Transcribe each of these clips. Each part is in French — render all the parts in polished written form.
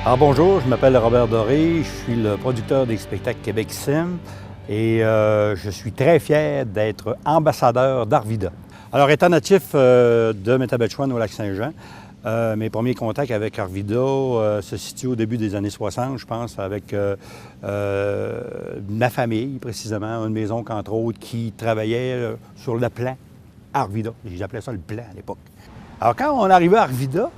Alors bonjour, je m'appelle Robert Doré, je suis le producteur des spectacles Québec Sim et je suis très fier d'être ambassadeur d'Arvida. Alors étant natif de Métabetchouan au Lac-Saint-Jean, mes premiers contacts avec Arvida se situent au début des années 60, je pense, avec ma famille précisément, une maison entre autres qui travaillait sur le plan Arvida. J'appelais ça le plan à l'époque. Alors quand on arrivait à Arvida,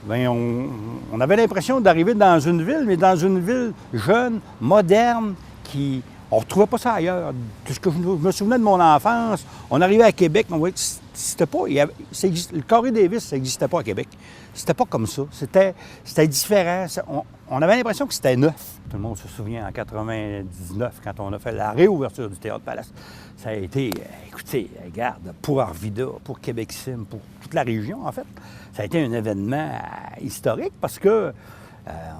bien, on avait l'impression d'arriver dans une ville, mais dans une ville jeune, moderne, qui... On ne retrouvait pas ça ailleurs. Tout ce que je me souvenais de mon enfance, on arrivait à Québec, on voyait que c'était pas... le Carré Davis, ça n'existait pas à Québec. C'était pas comme ça. C'était différent. On avait l'impression que c'était neuf. Tout le monde se souvient, en 99, quand on a fait la réouverture du Théâtre Palace, ça a été, écoutez, regarde, pour Arvida, pour Québec Sim, pour toute la région, en fait, ça a été un événement historique parce que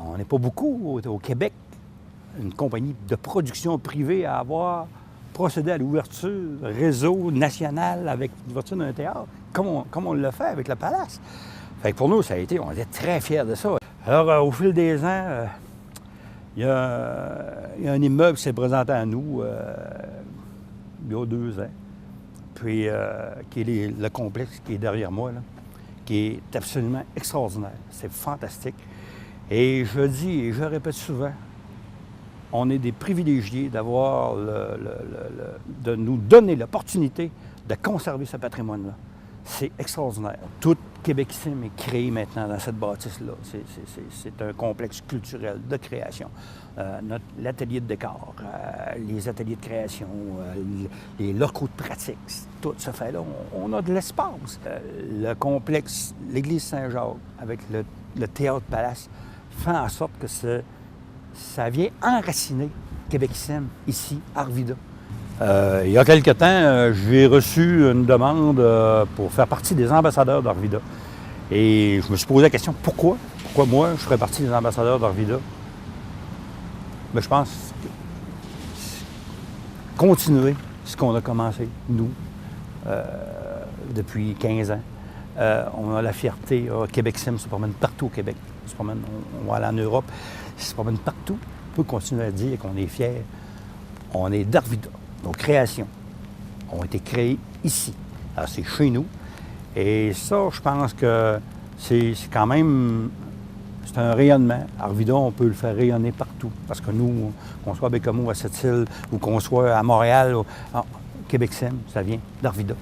on n'est pas beaucoup au Québec, une compagnie de production privée à avoir procédé à l'ouverture réseau national avec l'ouverture d'un théâtre, comme on l'a fait avec le Palace. Fait que pour nous, ça a été, on était très fiers de ça. Alors, au fil des ans, il y a un immeuble qui s'est présenté à nous il y a 2 ans, puis qui est le complexe qui est derrière moi, là, qui est absolument extraordinaire. C'est fantastique. Et je dis, et je le répète souvent, on est des privilégiés d'avoir de nous donner l'opportunité de conserver ce patrimoine-là. C'est extraordinaire. Tout Québec Sim est créé maintenant dans cette bâtisse-là. C'est un complexe culturel de création. L'atelier de décor, les ateliers de création, les locaux de pratique, tout se fait là. On a de l'espace. Le complexe, l'église Saint-Jacques, avec le Théâtre Palace, fait en sorte que ça vient enraciner Québec Sim ici, à Arvida. Il y a quelque temps, j'ai reçu une demande pour faire partie des ambassadeurs d'Arvida. Et je me suis posé la question, pourquoi? Pourquoi moi, je ferais partie des ambassadeurs d'Arvida? Mais je pense que continuer ce qu'on a commencé, nous, depuis 15 ans. On a la fierté, Québec Sim se promène partout au Québec. On va aller en Europe, il se promène partout. On peut continuer à dire qu'on est fiers. On est d'Arvida. Nos créations ont été créées ici. Alors, c'est chez nous. Et ça, je pense que c'est quand même... C'est un rayonnement. Arvida, on peut le faire rayonner partout. Parce que nous, qu'on soit à Bécomo, à Sept-Îles, ou qu'on soit à Montréal, Québec Sim, ça vient d'Arvida.